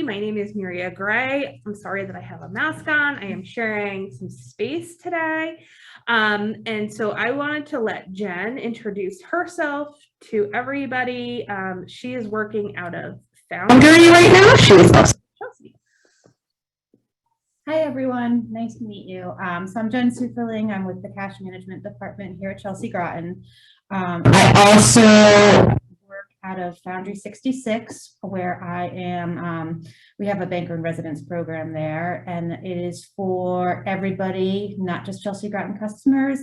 My name is Miria Gray. I'm sorry that I have a mask on. I am sharing some space today. And so I wanted to let Jen introduce herself to everybody. She is working out of Foundry right now. She is also Chelsea. Hi, everyone. Nice to meet you. So I'm Jen Superling. I'm with the Cash Management Department here at Chelsea Groton. I also work out of Foundry 66, where I am. We have a banker in residence program there, and it is for everybody, not just Chelsea Groton customers.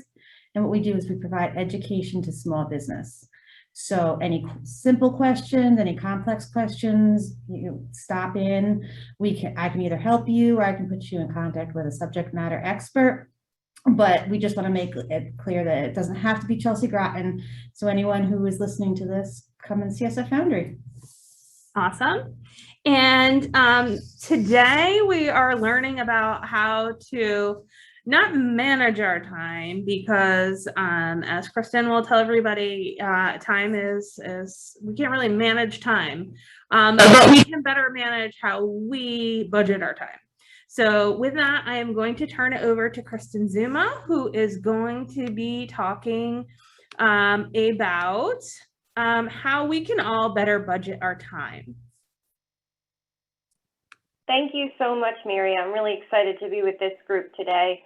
And what we do is we provide education to small business. So any simple questions, any complex questions, you stop in. I can either help you or I can put you in contact with a subject matter expert. But we just want to make it clear that it doesn't have to be Chelsea Groton. So anyone who is listening to this, come and see us at Foundry. Awesome. And today we are learning about how to not manage our time, because as Kristen will tell everybody, time is we can't really manage time, but we can better manage how we budget our time. So with that, I am going to turn it over to Kristen Zuma, who is going to be talking about how we can all better budget our time. Thank you so much, Miria. I'm really excited to be with this group today.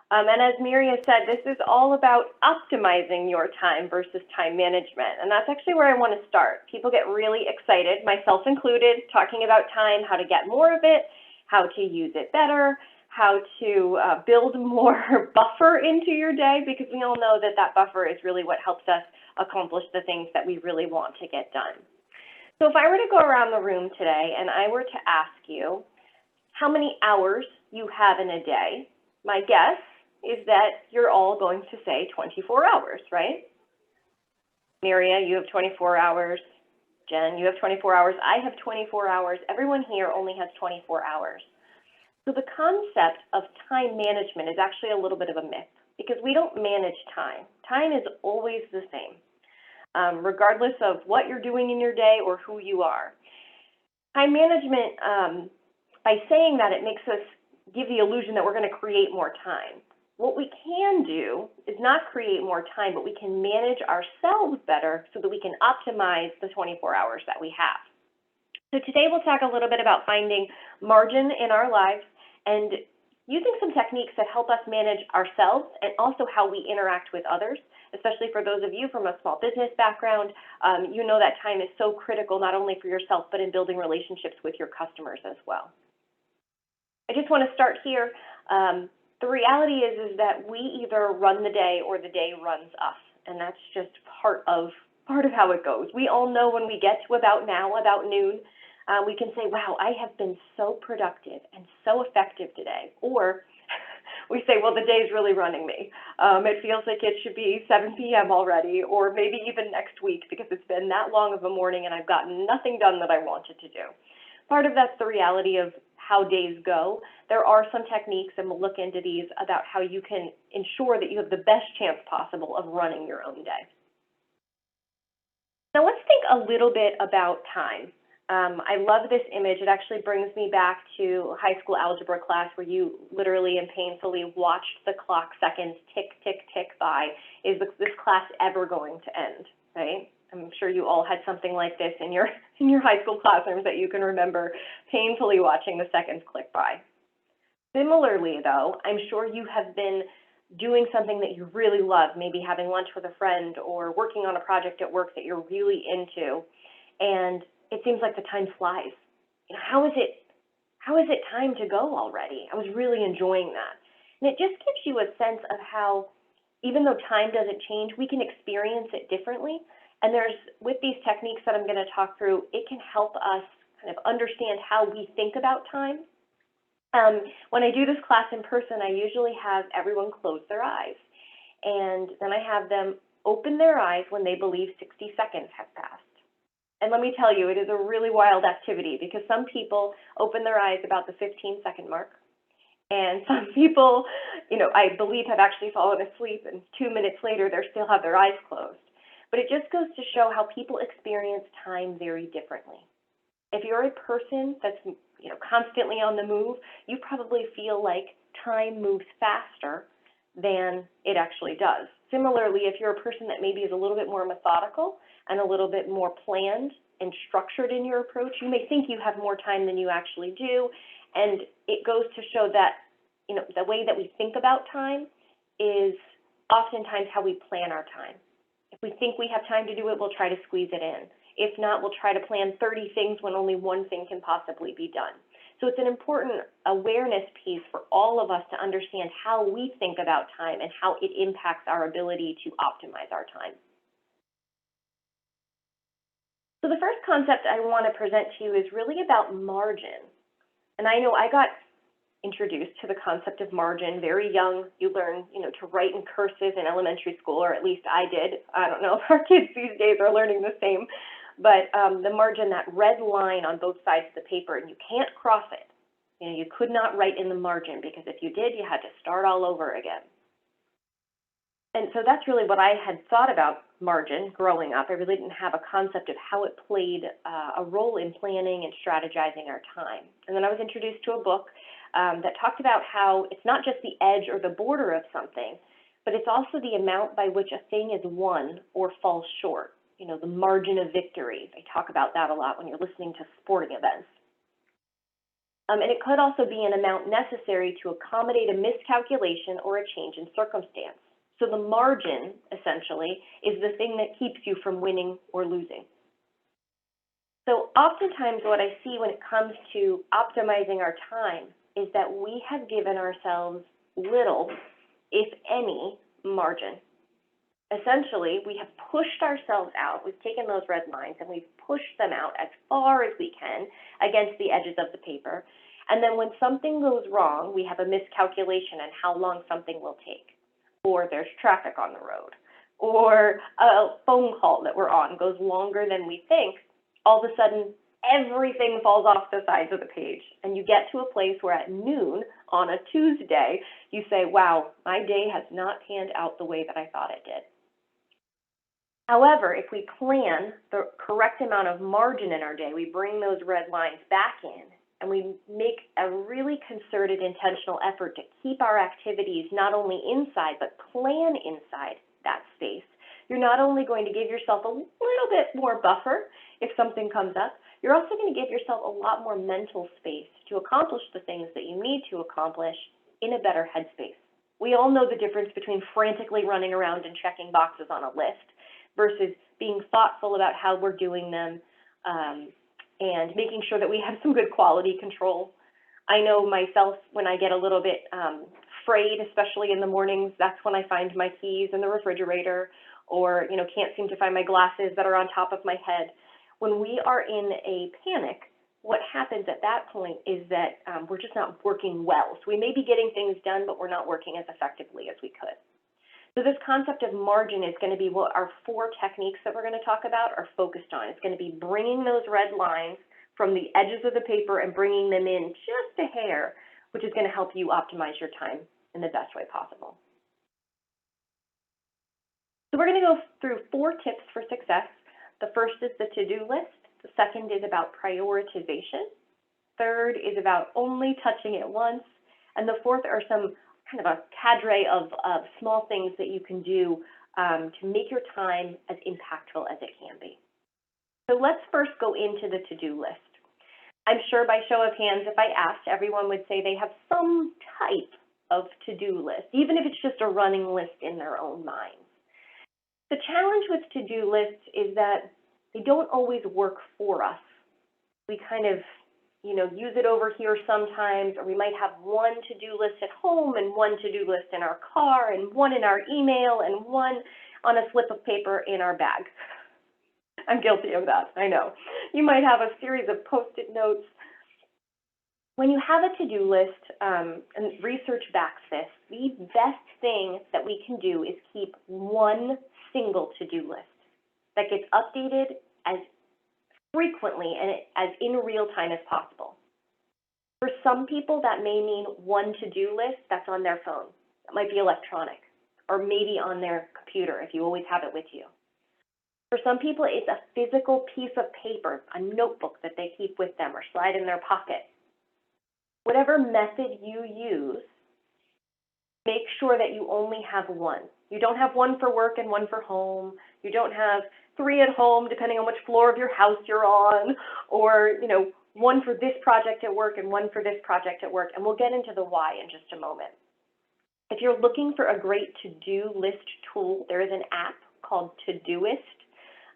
And as Miria said, this is all about optimizing your time versus time management. And that's actually where I want to start. People get really excited, myself included, talking about time, how to get more of it, how to use it better, how to build more buffer into your day, because we all know that that buffer is really what helps us accomplish the things that we really want to get done. So if I were to go around the room today and I were to ask you how many hours you have in a day, my guess is that you're all going to say 24 hours, right? Miria, you have 24 hours. Jen, you have 24 hours. I have 24 hours. Everyone here only has 24 hours. So the concept of time management is actually a little bit of a myth, because we don't manage time. Time is always the same, regardless of what you're doing in your day or who you are. Time management, by saying that, it makes us give the illusion that we're going to create more time. What we can do is not create more time, but we can manage ourselves better so that we can optimize the 24 hours that we have. So today we'll talk a little bit about finding margin in our lives and using some techniques that help us manage ourselves and also how we interact with others, especially for those of you from a small business background. You know that time is so critical, not only for yourself, but in building relationships with your customers as well. I just want to start here. The reality is that we either run the day or the day runs us, and that's just part of how it goes. We all know when we get to about noon, we can say, wow, I have been so productive and so effective today. Or we say, well, the day's really running me. It feels like it should be 7 p.m. already, or maybe even next week, because it's been that long of a morning and I've gotten nothing done that I wanted to do. Part of that's the reality of how days go. There are some techniques, and we'll look into these, about how you can ensure that you have the best chance possible of running your own day. Now let's think a little bit about time. I love this image. It actually brings me back to high school algebra class, where you literally and painfully watched the clock seconds tick, tick, tick by. Is this class ever going to end, right? I'm sure you all had something like this in your high school classrooms that you can remember painfully watching the seconds click by. Similarly, though, I'm sure you have been doing something that you really love, maybe having lunch with a friend or working on a project at work that you're really into, and it seems like the time flies. You know, how is it time to go already? I was really enjoying that. And it just gives you a sense of how, even though time doesn't change, we can experience it differently. And with these techniques that I'm going to talk through, it can help us kind of understand how we think about time. When I do this class in person, I usually have everyone close their eyes. And then I have them open their eyes when they believe 60 seconds have passed. And let me tell you, it is a really wild activity, because some people open their eyes about the 15-second mark. And some people, I believe, have actually fallen asleep, and 2 minutes later, they still have their eyes closed. But it just goes to show how people experience time very differently. If you're a person that's, constantly on the move, you probably feel like time moves faster than it actually does. Similarly, if you're a person that maybe is a little bit more methodical and a little bit more planned and structured in your approach, you may think you have more time than you actually do. And it goes to show that, the way that we think about time is oftentimes how we plan our time. If we think we have time to do it, we'll try to squeeze it in. If not, we'll try to plan 30 things when only one thing can possibly be done. So it's an important awareness piece for all of us to understand how we think about time and how it impacts our ability to optimize our time. So the first concept I want to present to you is really about margin. And I know I got introduced to the concept of margin very young. You learn, to write in cursive in elementary school, or at least I did. I don't know if our kids these days are learning the same. But the margin, that red line on both sides of the paper, and you can't cross it. You could not write in the margin, because if you did, you had to start all over again. And so that's really what I had thought about margin growing up. I really didn't have a concept of how it played a role in planning and strategizing our time. And then I was introduced to a book that talked about how it's not just the edge or the border of something, but it's also the amount by which a thing is won or falls short. The margin of victory. They talk about that a lot when you're listening to sporting events. And it could also be an amount necessary to accommodate a miscalculation or a change in circumstance. So the margin, essentially, is the thing that keeps you from winning or losing. So oftentimes what I see when it comes to optimizing our time is that we have given ourselves little, if any, margin. Essentially, we have pushed ourselves out. We've taken those red lines and we've pushed them out as far as we can against the edges of the paper. And then when something goes wrong, we have a miscalculation on how long something will take. Or there's traffic on the road. Or a phone call that we're on goes longer than we think. All of a sudden, everything falls off the sides of the page. And you get to a place where at noon on a Tuesday, you say, wow, my day has not panned out the way that I thought it did. However, if we plan the correct amount of margin in our day, we bring those red lines back in, and we make a really concerted, intentional effort to keep our activities not only inside, but plan inside that space, you're not only going to give yourself a little bit more buffer if something comes up, you're also going to give yourself a lot more mental space to accomplish the things that you need to accomplish in a better headspace. We all know the difference between frantically running around and checking boxes on a list versus being thoughtful about how we're doing them and making sure that we have some good quality control. I know myself, when I get a little bit frayed, especially in the mornings, that's when I find my keys in the refrigerator, or can't seem to find my glasses that are on top of my head. When we are in a panic, what happens at that point is that we're just not working well. So we may be getting things done, but we're not working as effectively as we could. So this concept of margin is going to be what our 4 techniques that we're going to talk about are focused on. It's going to be bringing those red lines from the edges of the paper and bringing them in just a hair, which is going to help you optimize your time in the best way possible. So we're going to go through 4 tips for success. The first is the to-do list. The second is about prioritization. Third is about only touching it once. And the fourth are some kind of a cadre of small things that you can do to make your time as impactful as it can be. So let's first go into the to-do list. I'm sure by show of hands, if I asked, everyone would say they have some type of to-do list, even if it's just a running list in their own minds. The challenge with to-do lists is that they don't always work for us. We kind of use it over here sometimes, or we might have one to-do list at home and one to-do list in our car and one in our email and one on a slip of paper in our bag. I'm guilty of that, I know. You might have a series of Post-it notes. When you have a to-do list, and research backs this, the best thing that we can do is keep one single to-do list that gets updated as frequently and as in real time as possible. For some people, that may mean one to-do list that's on their phone. It might be electronic, or maybe on their computer if you always have it with you. For some people, it's a physical piece of paper, a notebook that they keep with them or slide in their pocket. Whatever method you use, make sure that you only have one. You don't have one for work and one for home. You don't have 3 at home, depending on which floor of your house you're on, or, one for this project at work and one for this project at work. And we'll get into the why in just a moment. If you're looking for a great to-do list tool, there is an app called Todoist.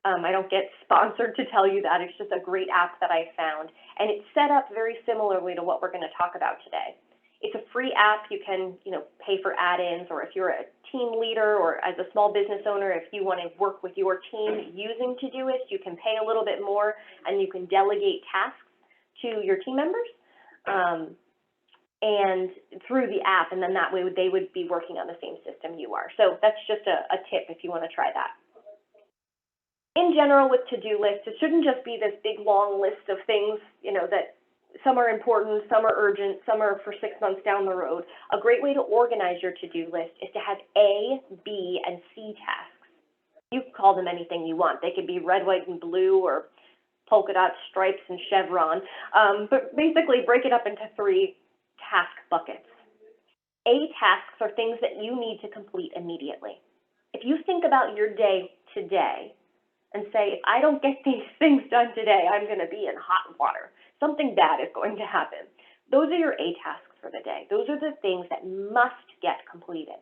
I don't get sponsored to tell you that. It's just a great app that I found. And it's set up very similarly to what we're going to talk about today. It's a free app. You can, pay for add-ins, or if you're a team leader or as a small business owner, if you want to work with your team using Todoist, you can pay a little bit more and you can delegate tasks to your team members and through the app, and then that way they would be working on the same system you are. So that's just a tip if you want to try that. In general, with to-do lists, it shouldn't just be this big long list of things, that some are important, some are urgent, some are for 6 months down the road. A great way to organize your to-do list is to have A, B, and C tasks. You can call them anything you want. They could be red, white, and blue, or polka dot, stripes, and chevron. But basically, break it up into 3 task buckets. A tasks are things that you need to complete immediately. If you think about your day today and say, if I don't get these things done today, I'm going to be in hot water. Something bad is going to happen. Those are your A tasks for the day. Those are the things that must get completed.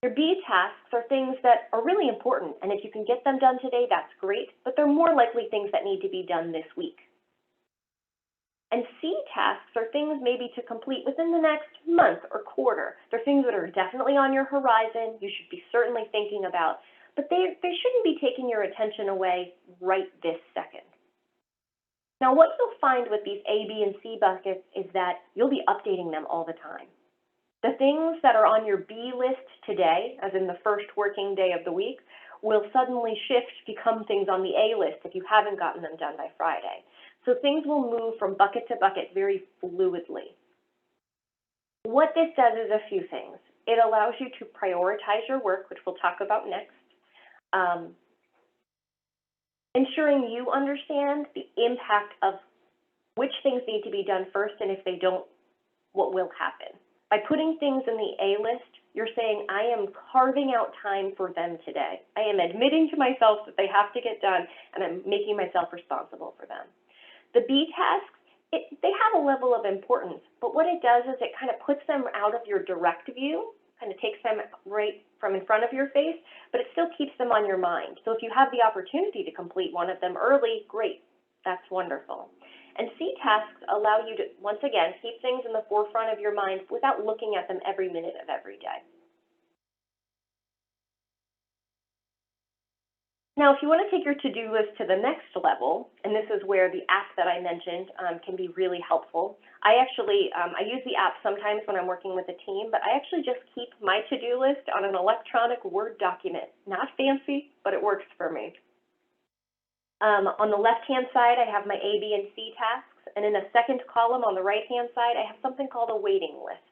Your B tasks are things that are really important, and if you can get them done today, that's great, but they're more likely things that need to be done this week. And C tasks are things maybe to complete within the next month or quarter. They're things that are definitely on your horizon, you should be certainly thinking about, but they shouldn't be taking your attention away right this second. Now, what you'll find with these A, B, and C buckets is that you'll be updating them all the time. The things that are on your B list today, as in the first working day of the week, will suddenly shift, become things on the A list if you haven't gotten them done by Friday. So things will move from bucket to bucket very fluidly. What this does is a few things. It allows you to prioritize your work, which we'll talk about next. Ensuring you understand the impact of which things need to be done first, and if they don't, what will happen. By putting things in the A list, you're saying, I am carving out time for them today. I am admitting to myself that they have to get done, and I'm making myself responsible for them. The B tasks, they have a level of importance, but what it does is it kind of puts them out of your direct view, kind of takes them right from in front of your face, but it still keeps them on your mind. So if you have the opportunity to complete one of them early, great, that's wonderful. And C tasks allow you to, once again, keep things in the forefront of your mind without looking at them every minute of every day. Now, if you want to take your to-do list to the next level, and this is where the app that I mentioned can be really helpful. I use the app sometimes when I'm working with a team, but I actually just keep my to-do list on an electronic Word document. Not fancy, but it works for me. On the left-hand side, I have my A, B, and C tasks, and in a second column on the right-hand side, I have something called a waiting list.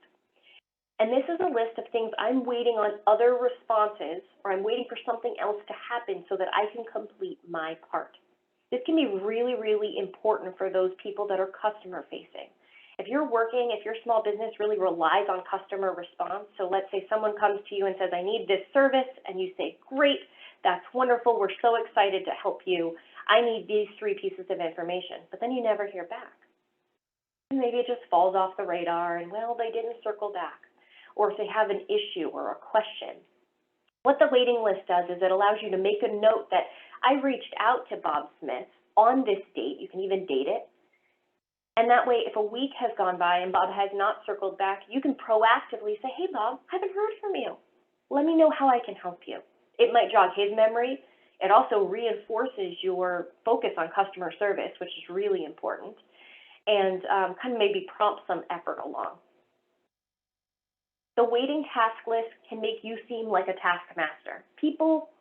And this is a list of things I'm waiting on other responses, or I'm waiting for something else to happen so that I can complete my part. This can be really, really important for those people that are customer-facing. If your small business really relies on customer response, so let's say someone comes to you and says, I need this service, and you say, great, that's wonderful, we're so excited to help you. I need these 3 pieces of information, but then you never hear back. And maybe it just falls off the radar, and well, they didn't circle back. Or if they have an issue or a question. What the waiting list does is it allows you to make a note that I reached out to Bob Smith on this date, you can even date it, and that way if a week has gone by and Bob has not circled back, you can proactively say, hey Bob, I haven't heard from you. Let me know how I can help you. It might jog his memory. It also reinforces your focus on customer service, which is really important, and kind of maybe prompt some effort along. The waiting task list can make you seem like a taskmaster. People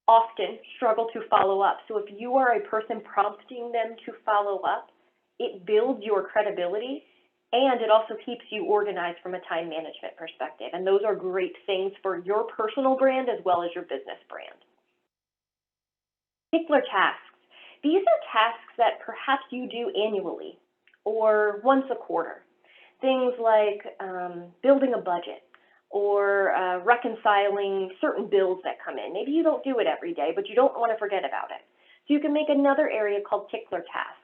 often struggle to follow up. So if you are a person prompting them to follow up, it builds your credibility, and it also keeps you organized from a time management perspective. And those are great things for your personal brand as well as your business brand. Particular tasks. These are tasks that perhaps you do annually or once a quarter. Things like building a budget or reconciling certain bills that come in. Maybe you don't do it every day, but you don't want to forget about it. So you can make another area called tickler tasks.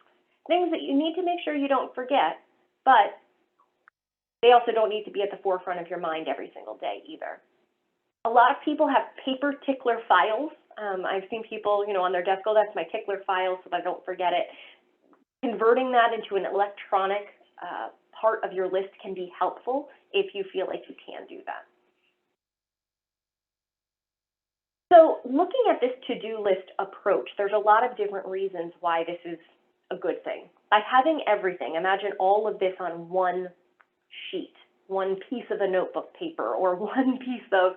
Things that you need to make sure you don't forget, but they also don't need to be at the forefront of your mind every single day either. A lot of people have paper tickler files. I've seen people, on their desk, oh, that's my tickler file so that I don't forget it. Converting that into an electronic part of your list can be helpful if you feel like you can do that. So looking at this to-do list approach, there's a lot of different reasons why this is a good thing. By having everything, imagine all of this on one sheet, one piece of a notebook paper, or one piece of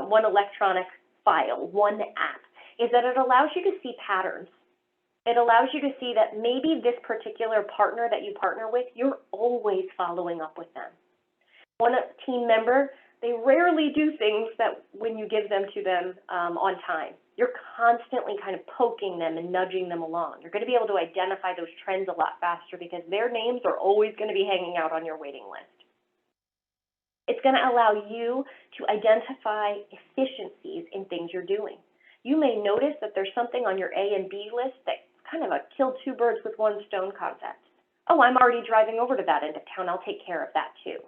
one electronic file, one app, is that it allows you to see patterns. It allows you to see that maybe this particular partner that you partner with, you're always following up with them. One team member, they rarely do things that when you give them to them on time. You're constantly kind of poking them and nudging them along. You're going to be able to identify those trends a lot faster because their names are always going to be hanging out on your waiting list. It's going to allow you to identify efficiencies in things you're doing. You may notice that there's something on your A and B list that kind of a kill two birds with one stone concept. Oh, I'm already driving over to that end of town. I'll take care of that too.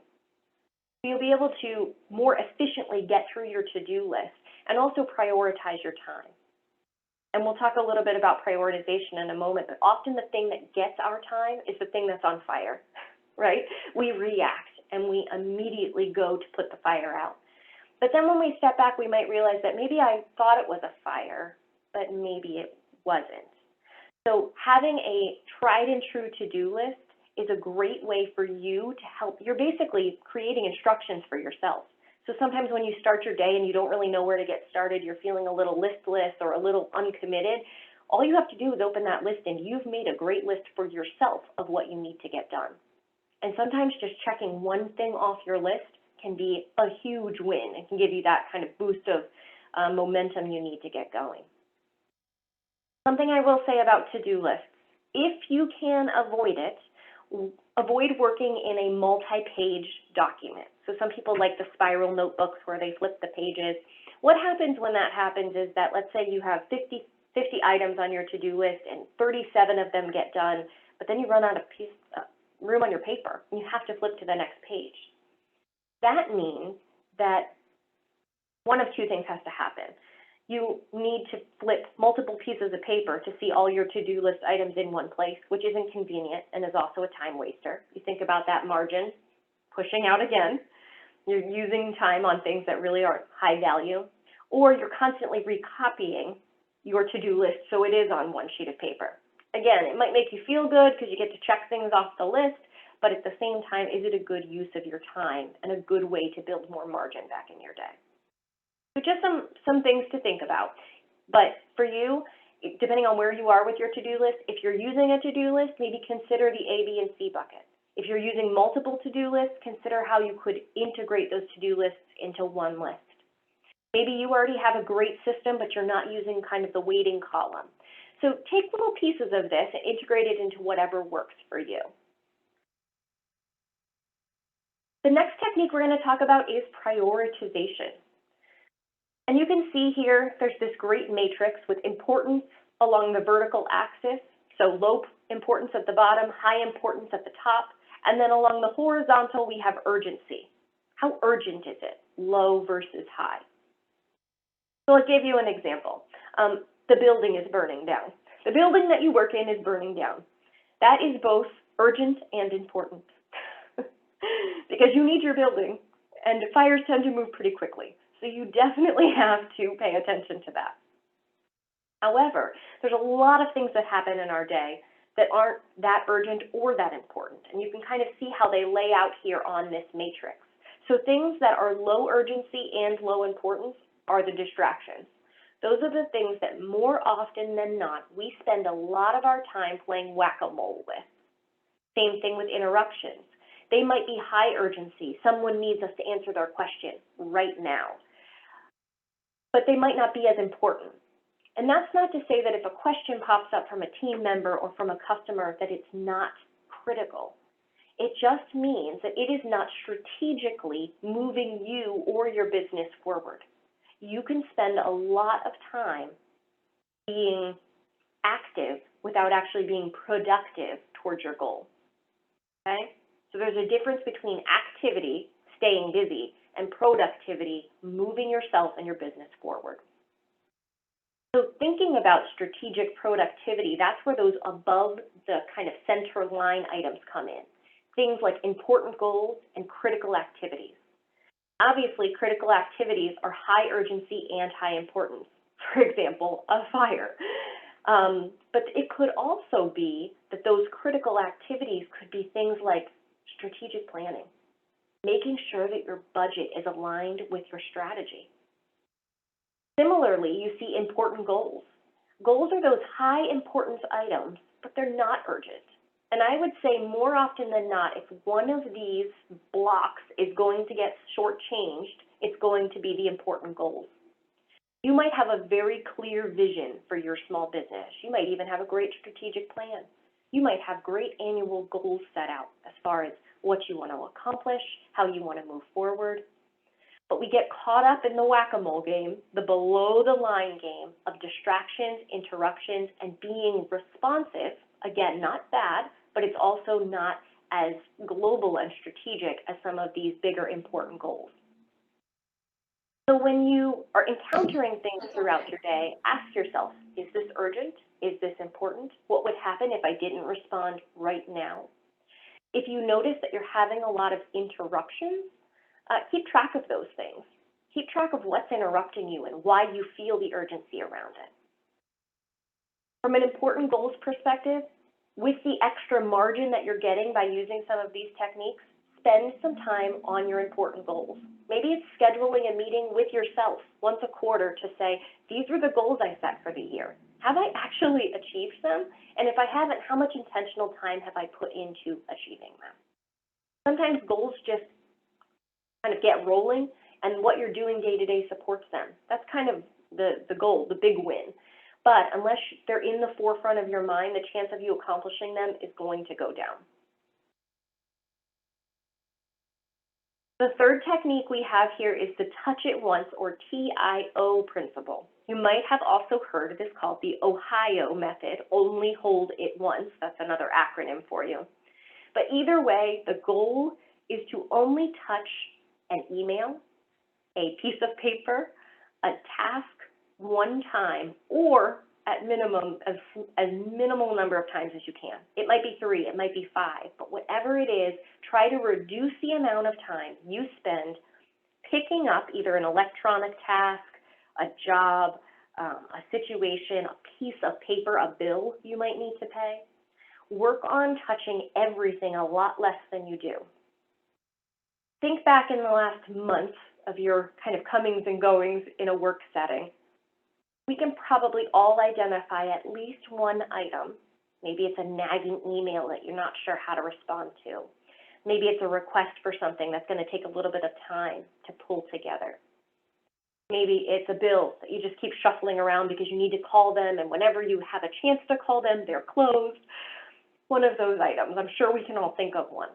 You'll be able to more efficiently get through your to-do list and also prioritize your time. And we'll talk a little bit about prioritization in a moment, but often the thing that gets our time is the thing that's on fire, right? We react and we immediately go to put the fire out. But then when we step back, we might realize that maybe I thought it was a fire, but maybe it wasn't. So having a tried and true to-do list is a great way for you to help. You're basically creating instructions for yourself. So sometimes when you start your day and you don't really know where to get started, you're feeling a little listless or a little uncommitted, all you have to do is open that list and you've made a great list for yourself of what you need to get done. And sometimes just checking one thing off your list can be a huge win. It can give you that kind of boost of momentum you need to get going. Something I will say about to-do lists, if you can avoid it, avoid working in a multi-page document. So some people like the spiral notebooks where they flip the pages. What happens when that happens is that, let's say you have 50 items on your to-do list and 37 of them get done, but then you run out of room on your paper and you have to flip to the next page. That means that one of two things has to happen. You need to flip multiple pieces of paper to see all your to-do list items in one place, which is inconvenient and is also a time waster. You think about that margin pushing out again. You're using time on things that really aren't high value, or you're constantly recopying your to-do list so it is on one sheet of paper. Again, it might make you feel good because you get to check things off the list, but at the same time, is it a good use of your time and a good way to build more margin back in your day? So just some things to think about. But for you, depending on where you are with your to-do list, if you're using a to-do list, maybe consider the A, B, and C bucket. If you're using multiple to-do lists, consider how you could integrate those to-do lists into one list. Maybe you already have a great system, but you're not using kind of the weighting column. So take little pieces of this and integrate it into whatever works for you. The next technique we're going to talk about is prioritization. And you can see here, there's this great matrix with importance along the vertical axis. So low importance at the bottom, high importance at the top. And then along the horizontal, we have urgency. How urgent is it? Low versus high. So I'll give you an example. The building is burning down. The building that you work in is burning down. That is both urgent and important because you need your building and fires tend to move pretty quickly. So you definitely have to pay attention to that. However, there's a lot of things that happen in our day that aren't that urgent or that important. And you can kind of see how they lay out here on this matrix. So things that are low urgency and low importance are the distractions. Those are the things that more often than not, we spend a lot of our time playing whack-a-mole with. Same thing with interruptions. They might be high urgency. Someone needs us to answer their question right now. But they might not be as important. And that's not to say that if a question pops up from a team member or from a customer that it's not critical. It just means that it is not strategically moving you or your business forward. You can spend a lot of time being active without actually being productive towards your goal. Okay? So there's a difference between activity, staying busy, and productivity, moving yourself and your business forward. So thinking about strategic productivity, that's where those above the kind of center line items come in. Things like important goals and critical activities. Obviously, critical activities are high urgency and high importance. For example, a fire. But it could also be that those critical activities could be things like strategic planning, making sure that your budget is aligned with your strategy. Similarly, you see important goals. Goals are those high importance items, but they're not urgent. And I would say more often than not, if one of these blocks is going to get shortchanged, it's going to be the important goals. You might have a very clear vision for your small business. You might even have a great strategic plan. You might have great annual goals set out as far as what you want to accomplish, how you want to move forward. But we get caught up in the whack-a-mole game, the below-the-line game of distractions, interruptions, and being responsive. Again, not bad, but it's also not as global and strategic as some of these bigger, important goals. So when you are encountering things throughout your day, ask yourself, is this urgent? Is this important? What would happen if I didn't respond right now? If you notice that you're having a lot of interruptions, keep track of those things. Keep track of what's interrupting you and why you feel the urgency around it. From an important goals perspective, with the extra margin that you're getting by using some of these techniques, spend some time on your important goals. Maybe it's scheduling a meeting with yourself once a quarter to say, these were the goals I set for the year. Have I actually achieved them? And if I haven't, how much intentional time have I put into achieving them? Sometimes goals just kind of get rolling, and what you're doing day to day supports them. That's kind of the goal, the big win. But unless they're in the forefront of your mind, the chance of you accomplishing them is going to go down. The third technique we have here is the touch it once, or TIO principle. You might have also heard of this called the Ohio method, only hold it once. That's another acronym for you. But either way, the goal is to only touch an email, a piece of paper, a task one time, or at minimum, as minimal number of times as you can. It might be 3, it might be 5, but whatever it is, try to reduce the amount of time you spend picking up either an electronic task, a job, a situation, a piece of paper, a bill you might need to pay. Work on touching everything a lot less than you do. Think back in the last month of your kind of comings and goings in a work setting. We can probably all identify at least one item. Maybe it's a nagging email that you're not sure how to respond to. Maybe it's a request for something that's going to take a little bit of time to pull together. Maybe it's a bill that you just keep shuffling around because you need to call them, and whenever you have a chance to call them, they're closed. One of those items. I'm sure we can all think of one.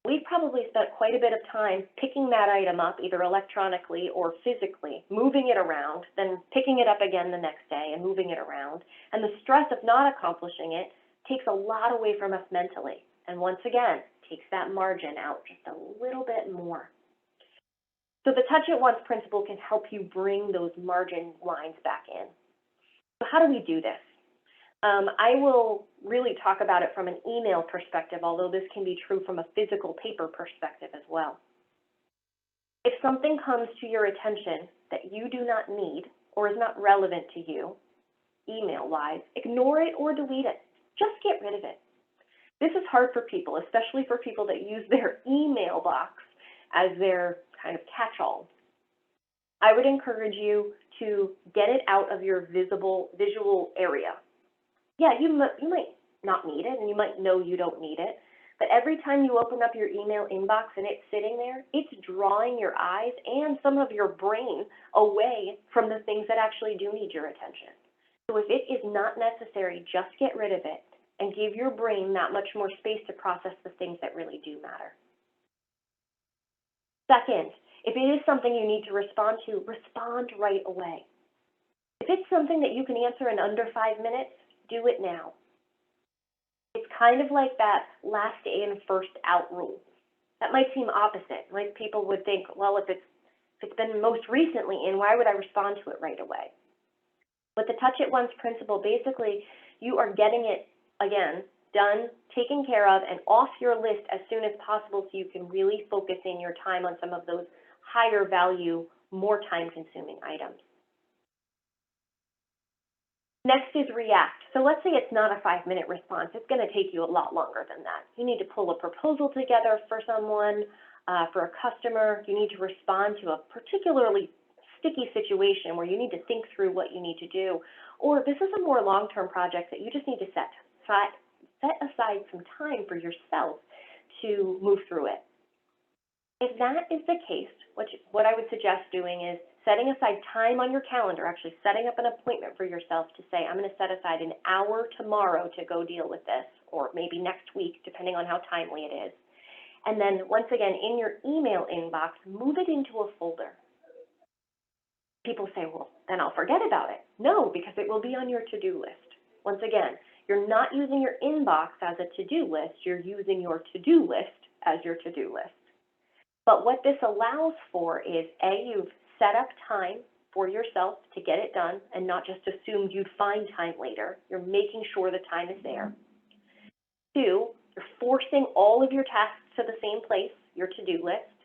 We've probably spent quite a bit of time picking that item up, either electronically or physically, moving it around, then picking it up again the next day and moving it around. And the stress of not accomplishing it takes a lot away from us mentally. And once again, takes that margin out just a little bit more. So the touch it once principle can help you bring those margin lines back in. So how do we do this? I will really talk about it from an email perspective, although this can be true from a physical paper perspective as well. If something comes to your attention that you do not need or is not relevant to you, email-wise, ignore it or delete it. Just get rid of it. This is hard for people, especially for people that use their email box as their kind of catch-all. I would encourage you to get it out of your visual area. Yeah, you might not need it, and you might know you don't need it, but every time you open up your email inbox and it's sitting there, it's drawing your eyes and some of your brain away from the things that actually do need your attention. So if it is not necessary, just get rid of it and give your brain that much more space to process the things that really do matter. Second, if it is something you need to respond to, respond right away. If it's something that you can answer in under 5 minutes, do it now. It's kind of like that last in, first out rule. That might seem opposite. Like people would think, well, if it's been most recently in, why would I respond to it right away? But the touch it once principle, basically, you are getting it, again, done, taken care of, and off your list as soon as possible so you can really focus in your time on some of those higher value, more time consuming items. Next is react. So let's say it's not a 5-minute response. It's going to take you a lot longer than that. You need to pull a proposal together for someone, for a customer. You need to respond to a particularly sticky situation where you need to think through what you need to do. Or this is a more long-term project that you just need to set aside some time for yourself to move through it. If that is the case, what I would suggest doing is setting aside time on your calendar, actually setting up an appointment for yourself to say, I'm going to set aside an hour tomorrow to go deal with this, or maybe next week, depending on how timely it is. And then once again, in your email inbox, move it into a folder. People say, well, then I'll forget about it. No, because it will be on your to-do list. Once again, you're not using your inbox as a to-do list, you're using your to-do list as your to-do list. But what this allows for is, A, you've set up time for yourself to get it done and not just assumed you'd find time later. You're making sure the time is there. 2, you're forcing all of your tasks to the same place, your to-do list.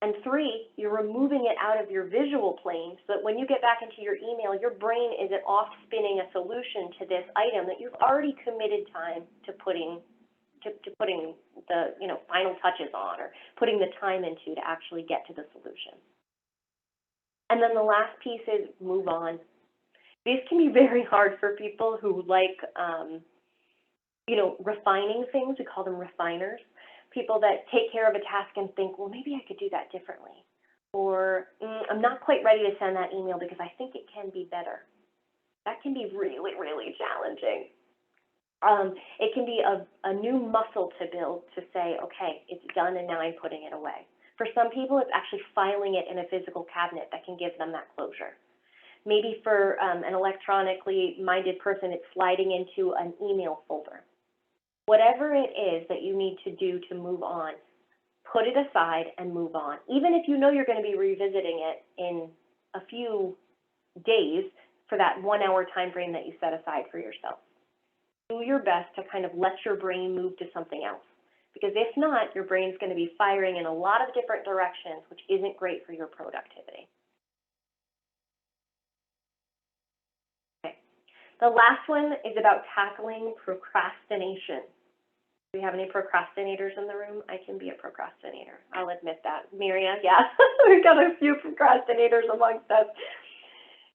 And 3, you're removing it out of your visual plane so that when you get back into your email, your brain isn't off spinning a solution to this item that you've already committed time to putting the final touches on, or putting the time into to actually get to the solution. And then the last piece is move on. These can be very hard for people who like refining things. We call them refiners. People that take care of a task and think, well, maybe I could do that differently. Or I'm not quite ready to send that email because I think it can be better. That can be really, really challenging. It can be a new muscle to build to say, okay, it's done and now I'm putting it away. For some people, it's actually filing it in a physical cabinet that can give them that closure. Maybe for an electronically minded person, it's sliding into an email folder. Whatever it is that you need to do to move on, put it aside and move on. Even if you know you're going to be revisiting it in a few days for that 1 hour time frame that you set aside for yourself. Do your best to kind of let your brain move to something else. Because if not, your brain's going to be firing in a lot of different directions, which isn't great for your productivity. Okay. The last one is about tackling procrastination. Do we have any procrastinators in the room? I can be a procrastinator. I'll admit that. Miria, yeah, we've got a few procrastinators amongst us.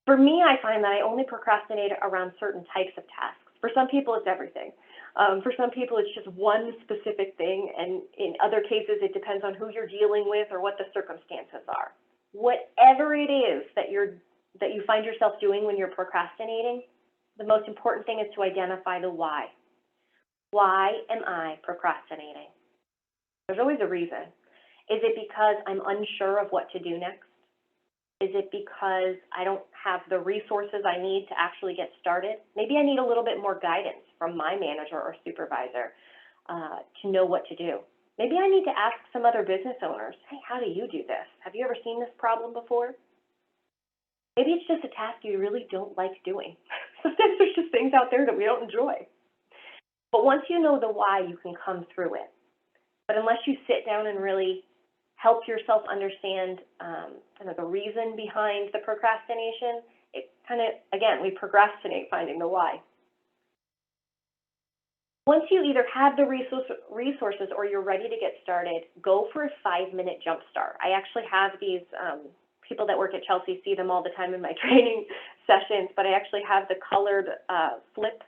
For me, I find that I only procrastinate around certain types of tasks. For some people, it's everything. For some people, it's just one specific thing, and in other cases, it depends on who you're dealing with or what the circumstances are. Whatever it is that you find yourself doing when you're procrastinating, the most important thing is to identify the why. Why am I procrastinating? There's always a reason. Is it because I'm unsure of what to do next? Is it because I don't have the resources I need to actually get started? Maybe I need a little bit more guidance from my manager or supervisor to know what to do. Maybe I need to ask some other business owners, hey, how do you do this? Have you ever seen this problem before? Maybe it's just a task you really don't like doing. Sometimes there's just things out there that we don't enjoy. But once you know the why, you can come through it. But unless you sit down and really help yourself understand kind of the reason behind the procrastination, it kind of, again, we procrastinate finding the why. Once you either have the resources or you're ready to get started, go for a 5-minute jump start. I actually have these people that work at Chelsea see them all the time in my training sessions, but I actually have the colored flip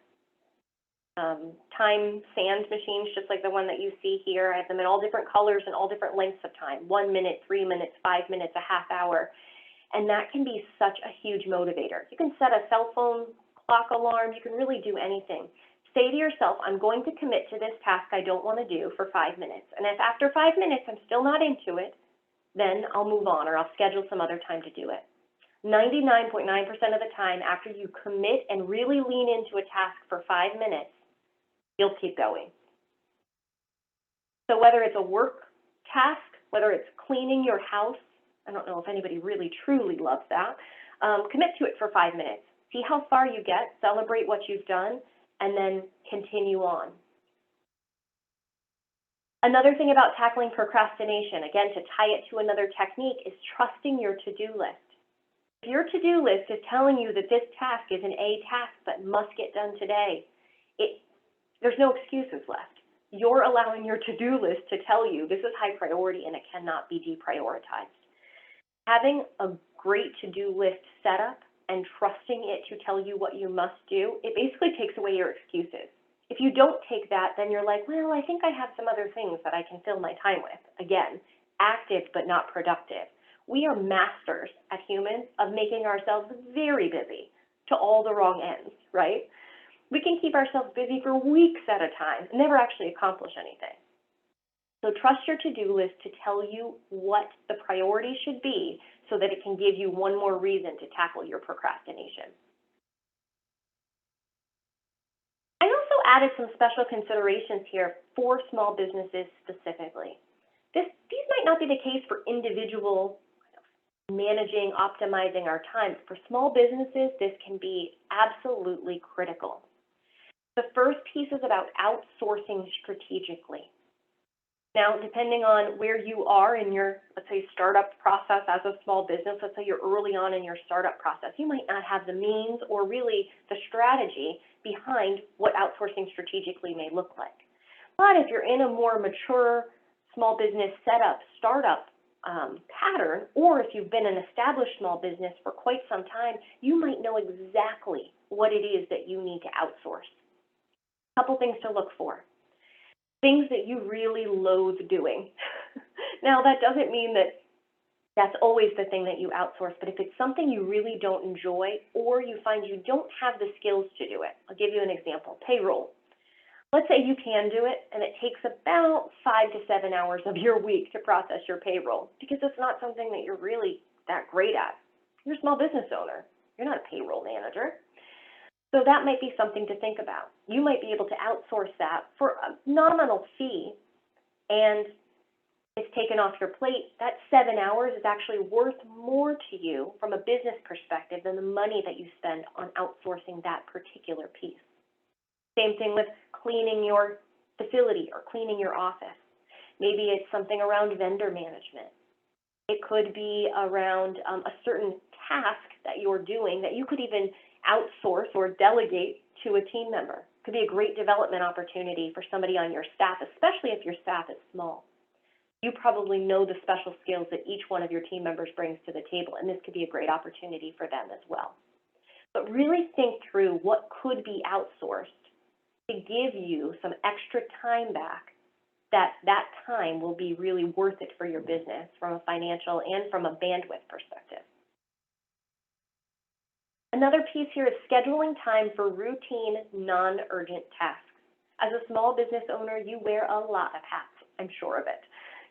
time sand machines, just like the one that you see here. I have them in all different colors and all different lengths of time, 1 minute, 3 minutes, 5 minutes, a half hour. And that can be such a huge motivator. You can set a cell phone clock alarm. You can really do anything. Say to yourself, I'm going to commit to this task I don't want to do for 5 minutes. And if after 5 minutes I'm still not into it, then I'll move on or I'll schedule some other time to do it. 99.9% of the time, after you commit and really lean into a task for 5 minutes, you'll keep going. So whether it's a work task, whether it's cleaning your house, I don't know if anybody really truly loves that, commit to it for 5 minutes. See how far you get, celebrate what you've done, and then continue on. Another thing about tackling procrastination, again, to tie it to another technique, is trusting your to-do list. If your to-do list is telling you that this task is an A task that must get done today, there's no excuses left. You're allowing your to-do list to tell you this is high priority and it cannot be deprioritized. Having a great to-do list set up and trusting it to tell you what you must do, it basically takes away your excuses. If you don't take that, then you're like, well, I think I have some other things that I can fill my time with. Again, active but not productive. We are masters as humans of making ourselves very busy to all the wrong ends, right? We can keep ourselves busy for weeks at a time and never actually accomplish anything. So trust your to-do list to tell you what the priority should be so that it can give you one more reason to tackle your procrastination. I also added some special considerations here for small businesses specifically. These might not be the case for individual managing, optimizing our time. For small businesses, this can be absolutely critical. The first piece is about outsourcing strategically. Now, depending on where you are in your, let's say, startup process as a small business, let's say you're early on in your startup process, you might not have the means or really the strategy behind what outsourcing strategically may look like. But if you're in a more mature small business setup, startup pattern, or if you've been an established small business for quite some time, you might know exactly what it is that you need to outsource. A couple things to look for. Things that you really loathe doing. Now, that doesn't mean that that's always the thing that you outsource, but if it's something you really don't enjoy or you find you don't have the skills to do it, I'll give you an example. Payroll. Let's say you can do it and it takes about 5 to 7 hours of your week to process your payroll because it's not something that you're really that great at. You're a small business owner. You're not a payroll manager. So that might be something to think about. You might be able to outsource that for a nominal fee and it's taken off your plate. That 7 hours is actually worth more to you from a business perspective than the money that you spend on outsourcing that particular piece. Same thing with cleaning your facility or cleaning your office. Maybe it's something around vendor management. It could be around a certain task that you're doing that you could even outsource or delegate to a team member. It could be a great development opportunity for somebody on your staff, especially if your staff is small. You probably know the special skills that each one of your team members brings to the table, and this could be a great opportunity for them as well. But really think through what could be outsourced to give you some extra time back, that time will be really worth it for your business from a financial and from a bandwidth perspective. Another piece here is scheduling time for routine, non-urgent tasks. As a small business owner, you wear a lot of hats, I'm sure of it.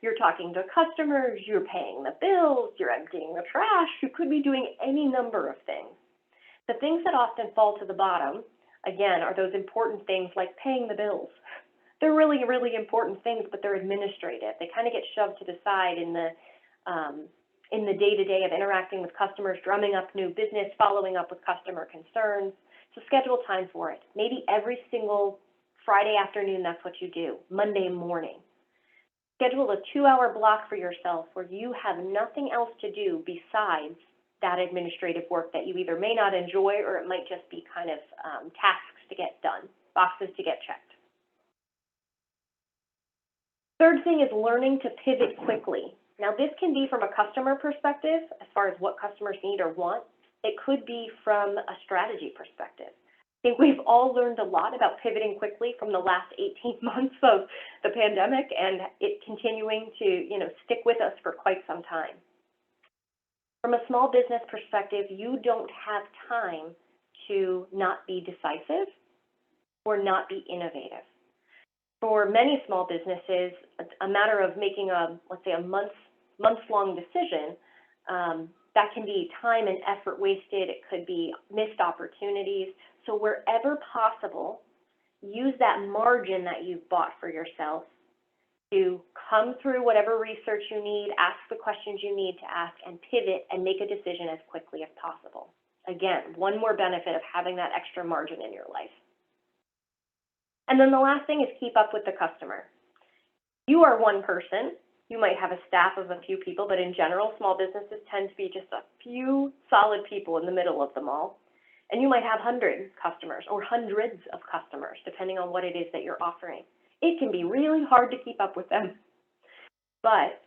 You're talking to customers, you're paying the bills, you're emptying the trash, you could be doing any number of things. The things that often fall to the bottom, again, are those important things like paying the bills. They're really, really important things, but they're administrative. They kind of get shoved to the side in the day-to-day of interacting with customers, drumming up new business, following up with customer concerns. So schedule time for it. Maybe every single Friday afternoon, that's what you do. Monday morning. Schedule a 2-hour block for yourself where you have nothing else to do besides that administrative work that you either may not enjoy or it might just be kind of tasks to get done, boxes to get checked. Third thing is learning to pivot quickly. Now, this can be from a customer perspective, as far as what customers need or want. It could be from a strategy perspective. I think we've all learned a lot about pivoting quickly from the last 18 months of the pandemic and it continuing to, stick with us for quite some time. From a small business perspective, you don't have time to not be decisive or not be innovative. For many small businesses, a matter of making let's say a months-long decision, that can be time and effort wasted. It could be missed opportunities. So wherever possible, use that margin that you've bought for yourself to come through whatever research you need, ask the questions you need to ask, and pivot and make a decision as quickly as possible. Again, one more benefit of having that extra margin in your life. And then the last thing is keep up with the customer. You are one person. You might have a staff of a few people, but in general, small businesses tend to be just a few solid people in the middle of them all. And you might have 100 customers or hundreds of customers, depending on what it is that you're offering. It can be really hard to keep up with them. But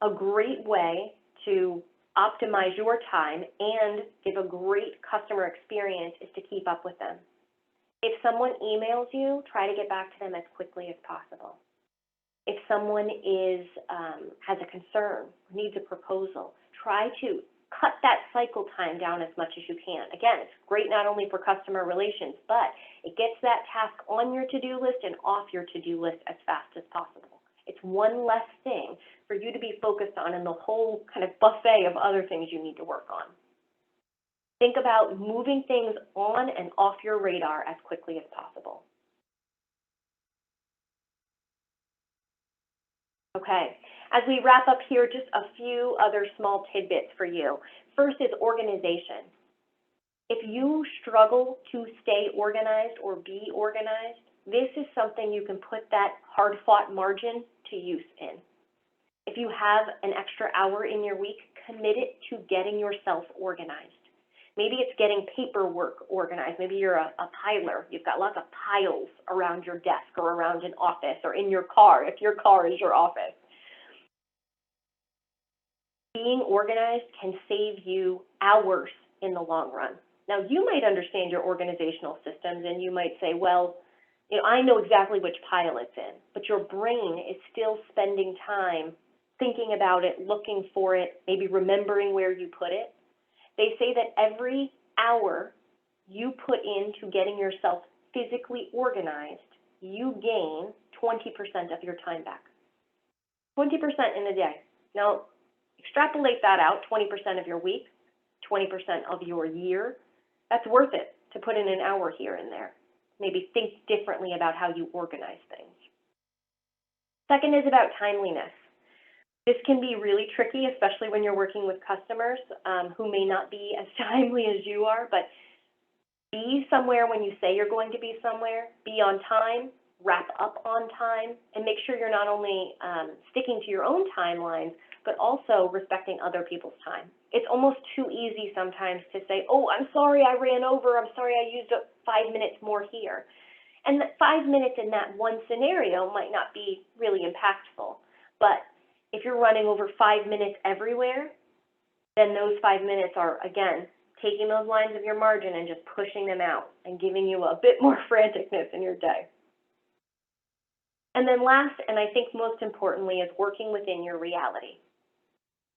a great way to optimize your time and give a great customer experience is to keep up with them. If someone emails you, try to get back to them as quickly as possible. If someone has a concern, needs a proposal, try to cut that cycle time down as much as you can. Again, it's great not only for customer relations, but it gets that task on your to-do list and off your to-do list as fast as possible. It's one less thing for you to be focused on in the whole kind of buffet of other things you need to work on. Think about moving things on and off your radar as quickly as possible. Okay, as we wrap up here, just a few other small tidbits for you. First is organization. If you struggle to stay organized or be organized, this is something you can put that hard-fought margin to use in. If you have an extra hour in your week, commit it to getting yourself organized. Maybe it's getting paperwork organized. Maybe you're a piler. You've got lots of piles around your desk or around an office or in your car, if your car is your office. Being organized can save you hours in the long run. Now, you might understand your organizational systems and you might say, well, I know exactly which pile it's in, but your brain is still spending time thinking about it, looking for it, maybe remembering where you put it. They say that every hour you put into getting yourself physically organized, you gain 20% of your time back. 20% in a day. Now, extrapolate that out, 20% of your week, 20% of your year. That's worth it to put in an hour here and there. Maybe think differently about how you organize things. Second is about timeliness. This can be really tricky, especially when you're working with customers who may not be as timely as you are, but be somewhere when you say you're going to be somewhere, be on time, wrap up on time, and make sure you're not only sticking to your own timelines, but also respecting other people's time. It's almost too easy sometimes to say, oh, I'm sorry I ran over, I'm sorry I used up 5 minutes more here. And that 5 minutes in that one scenario might not be really impactful, but if you're running over 5 minutes everywhere, then those 5 minutes are, again, taking those lines of your margin and just pushing them out and giving you a bit more franticness in your day. And then last, and I think most importantly, is working within your reality.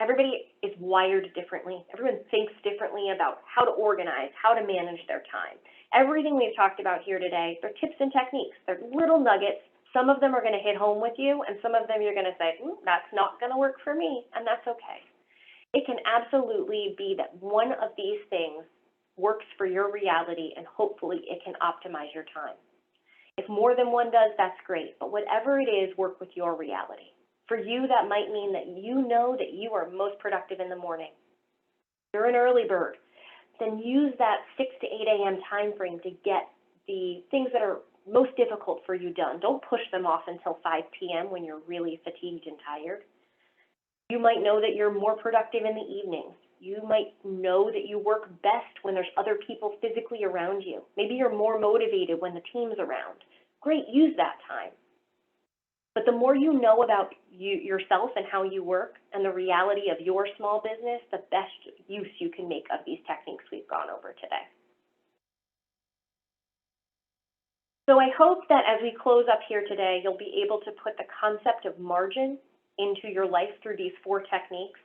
Everybody is wired differently. Everyone thinks differently about how to organize, how to manage their time. Everything we've talked about here today, they're tips and techniques. They're little nuggets. Some of them are going to hit home with you, and some of them you're going to say, that's not going to work for me, and that's okay. It can absolutely be that one of these things works for your reality, and hopefully it can optimize your time. If more than one does, that's great, but whatever it is, work with your reality. For you, that might mean that you know that you are most productive in the morning. You're an early bird. Then use that 6 to 8 a.m. time frame to get the things that are most difficult for you done. Don't push them off until 5 p.m. when you're really fatigued and tired. You might know that you're more productive in the evenings. You might know that you work best when there's other people physically around you. Maybe you're more motivated when the team's around. Great, use that time. But the more you know about yourself and how you work and the reality of your small business, the best use you can make of these techniques we've gone over today. So I hope that as we close up here today, you'll be able to put the concept of margin into your life through these 4 techniques.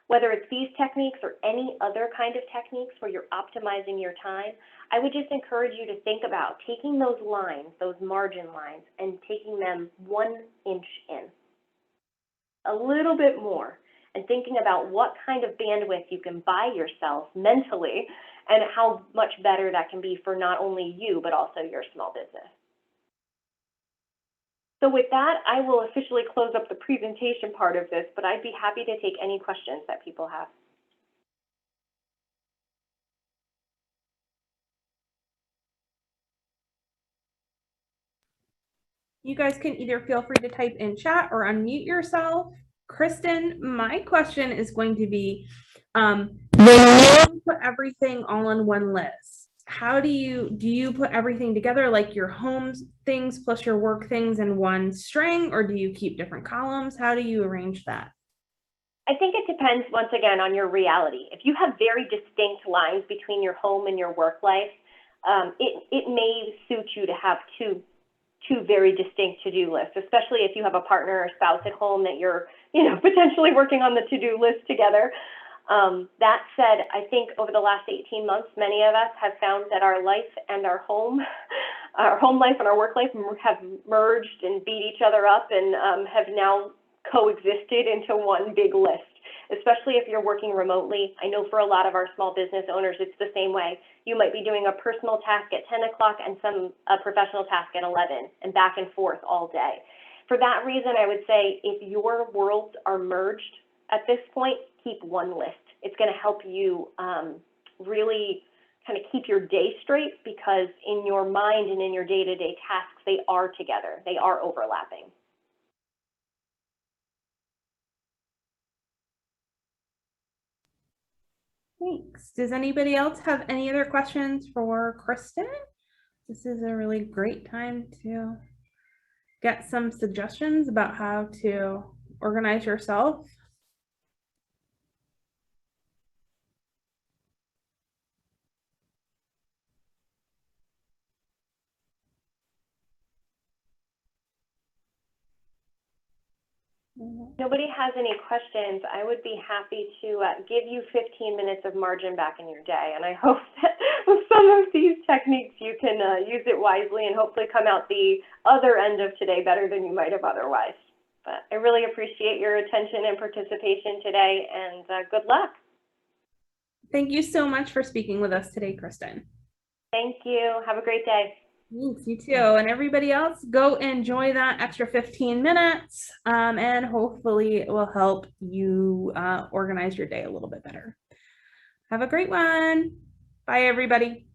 Whether it's these techniques or any other kind of techniques where you're optimizing your time, I would just encourage you to think about taking those lines, those margin lines, and taking them 1 inch in, a little bit more, and thinking about what kind of bandwidth you can buy yourself mentally and how much better that can be for not only you, but also your small business. So with that, I will officially close up the presentation part of this, but I'd be happy to take any questions that people have. You guys can either feel free to type in chat or unmute yourself. Kristen, my question is going to be, when you put everything all on one list, how do you put everything together, like your home things plus your work things in one string, or do you keep different columns? How do you arrange that? I think it depends, once again, on your reality. If you have very distinct lines between your home and your work life, it may suit you to have two very distinct to-do lists, especially if you have a partner or spouse at home that you're, potentially working on the to-do list together. That said, I think over the last 18 months, many of us have found that our life and our home life and our work life have merged and beat each other up and have now coexisted into one big list, especially if you're working remotely. I know for a lot of our small business owners, it's the same way. You might be doing a personal task at 10 o'clock and a professional task at 11 and back and forth all day. For that reason, I would say if your worlds are merged at this point, keep one list. It's going to help you really kind of keep your day straight, because in your mind and in your day-to-day tasks, they are together. They are overlapping. Thanks. Does anybody else have any other questions for Kristen? This is a really great time to get some suggestions about how to organize yourself. Nobody has any questions, I would be happy to give you 15 minutes of margin back in your day. And I hope that with some of these techniques, you can use it wisely and hopefully come out the other end of today better than you might have otherwise. But I really appreciate your attention and participation today, and good luck. Thank you so much for speaking with us today, Kristen. Thank you. Have a great day. Thanks, you too. And everybody else, go enjoy that extra 15 minutes, and hopefully it will help you organize your day a little bit better. Have a great one. Bye, everybody.